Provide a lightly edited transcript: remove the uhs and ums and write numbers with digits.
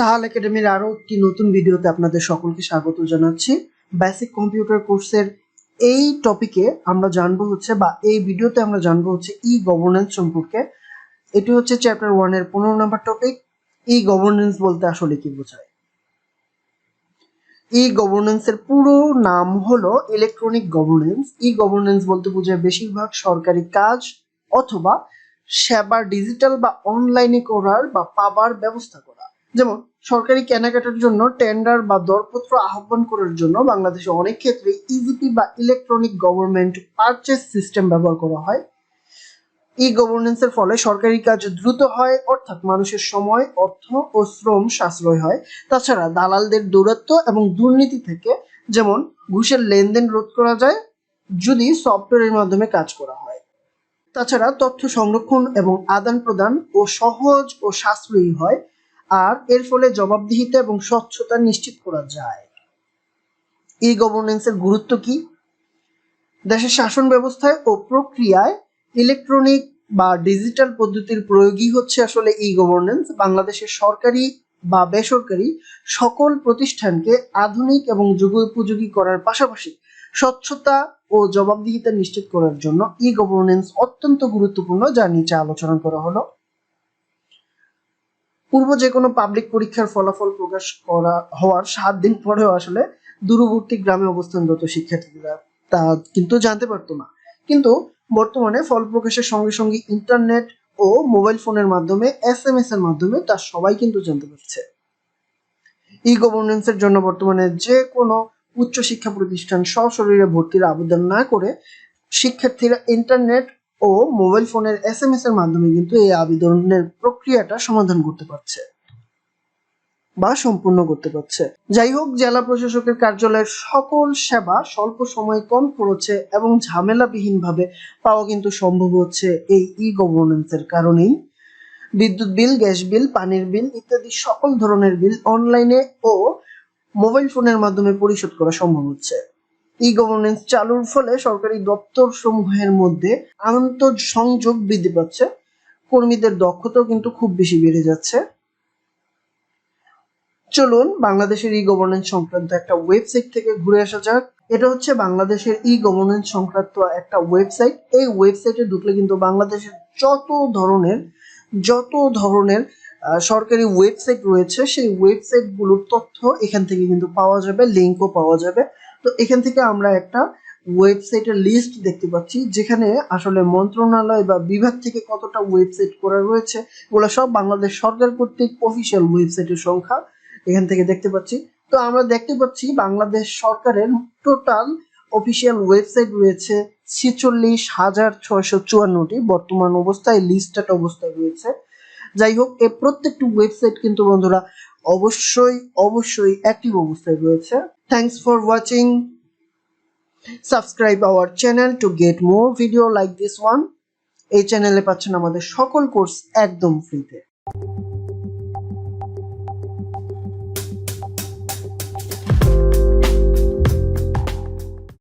সাহাল একাডেমির আরো একটি নতুন ভিডিওতে আপনাদের সকলকে স্বাগত জানাচ্ছি। বেসিক কম্পিউটার কোর্সের এই টপিকে আমরা জানবো হচ্ছে বা এই ভিডিওতে আমরা জানবো হচ্ছে ই গভর্নেন্স সম্পর্কে। এটি হচ্ছে চ্যাপ্টার 1 এর 15 নম্বর টপিক। ই গভর্নেন্স বলতে আসলে কি বোঝায়? ই গভর্নেন্সের পুরো নাম হলো ইলেকট্রনিক গভর্নেন্স। ই গভর্নেন্স বলতে বোঝায় বেশিরভাগ সরকারি কাজ অথবা সেবা ডিজিটাল বা অনলাইনে করার বা পাবার ব্যবস্থা করা। যেমন সরকারি কেনাকাটার জন্য টেন্ডার বা দরপত্র আহ্বান করার জন্য বাংলাদেশে অনেক ক্ষেত্রে ইজিপি বা ইলেকট্রনিক গভর্নমেন্ট পারচেজ সিস্টেম ব্যবহার করা হয়। ই গভর্নেন্সের ফলে সরকারি কাজ দ্রুত হয়, অর্থাৎ মানুষের সময়, অর্থ ও শ্রম সাশ্রয় হয়। তাছাড়া দালালদের দৌরাত্ম এবং দুর্নীতি থেকে যেমন ঘুষের লেনদেন রোধ করা যায় যদি সফটওয়্যারের মাধ্যমে কাজ করা হয়। তাছাড়া তথ্য সংরক্ষণ এবং আদান প্রদান ও সহজ ও সাশ্রয়ী হয়, আর এর ফলে জবাবদিহিতা এবং স্বচ্ছতা নিশ্চিত করা যায়। ই গভর্নেন্সের গুরুত্ব কি? দেশের শাসন ব্যবস্থায় ও প্রক্রিয়ায় ইলেকট্রনিক বা ডিজিটাল পদ্ধতির প্রয়োগই হচ্ছে আসলে ই গভর্নেন্স। বাংলাদেশের সরকারি বা বেসরকারি সকল প্রতিষ্ঠানকে আধুনিক এবং যুগোপযোগী করার পাশাপাশি স্বচ্ছতা ও জবাবদিহিতা নিশ্চিত করার জন্য ই গভর্নেন্স অত্যন্ত গুরুত্বপূর্ণ, যা নিচে আলোচনা করা হলো। পূর্ব যে কোনো পাবলিক পরীক্ষার ফলাফল প্রকাশ করা হওয়ার 7 দিন পরেও আসলে দূরবর্তী গ্রামে অবস্থানরত শিক্ষার্থীরা তা কিন্তু জানতে পারতো না। কিন্তু বর্তমানে ফল প্রকাশের সঙ্গে সঙ্গে ইন্টারনেট ও মোবাইল ফোনের মাধ্যমে SMS এর মাধ্যমে তা সবাই কিন্তু জানতে পারছে। ই গভর্নেন্সের জন্য বর্তমানে যে কোনো উচ্চ শিক্ষা প্রতিষ্ঠান সশরীরে ভর্তির আবেদন না করে শিক্ষার্থীরা ইন্টারনেট ও মোবাইল ফোনের SMS এর মাধ্যমে কিন্তু এই আবেদনের প্রক্রিয়াটা সমাধান করতে পারছে বা সম্পূর্ণ করতে পারছে। যাই হোক, জেলা প্রশাসকের কার্যালয়ের সকল সেবা স্বল্প সময়ে, কম খরচে এবং ঝামেলাবিহীনভাবে পাওয়া কিন্তু সম্ভব হচ্ছে এই ই গভর্নেন্সের কারণেই। বিদ্যুৎ বিল, গ্যাস বিল, পানির বিল ইত্যাদি সকল ধরনের বিল অনলাইনে ও মোবাইল ফোনের মাধ্যমে পরিশোধ করা সম্ভব হচ্ছে। ই গভর্নেন্স চালুর ফলে সরকারি দপ্তর সমূহের মধ্যে আন্তঃসংযোগ বৃদ্ধি পাচ্ছে, কর্মীদের দক্ষতাও কিন্তু খুব বেশি বেড়ে যাচ্ছে। চলুন বাংলাদেশের ই গভর্নেন্স সংক্রান্ত একটা ওয়েবসাইট থেকে ঘুরে আসা যাক। এটা হচ্ছে বাংলাদেশের ই গভর্নেন্স সংক্রান্ত একটা ওয়েবসাইট। এই ওয়েবসাইটে ঢুকলে কিন্তু বাংলাদেশের যত ধরনের সরকারি ওয়েবসাইট রয়েছে সেই ওয়েবসাইটগুলোর তথ্য এখান থেকে কিন্তু পাওয়া যাবে, লিঙ্কও পাওয়া যাবে। তো এখান থেকে আমরা একটা ওয়েবসাইটের লিস্ট দেখতে পাচ্ছি, যেখানে আসলে মন্ত্রণালয় বা বিভাগ থেকে কতটা ওয়েবসাইট করা রয়েছে এগুলো সব বাংলাদেশ সরকার কর্তৃক অফিসিয়াল ওয়েবসাইটের সংখ্যা এখান থেকে দেখতে পাচ্ছি। তো আমরা দেখতে পাচ্ছি বাংলাদেশ সরকারের টোটাল অফিসিয়াল ওয়েবসাইট রয়েছে 46,654টি বর্তমান অবস্থায় লিস্টেড অবস্থায় রয়েছে। যাই হোক, এই প্রত্যেকটি ওয়েবসাইট কিন্তু বন্ধুরা অবশ্যই অ্যাক্টিভ অবস্থায় রয়েছে। Thanks for watching. Subscribe our channel to get more video like this one. এই চ্যানেলে পাচ্ছেন আমাদের সকল কোর্স একদম ফ্রিতে।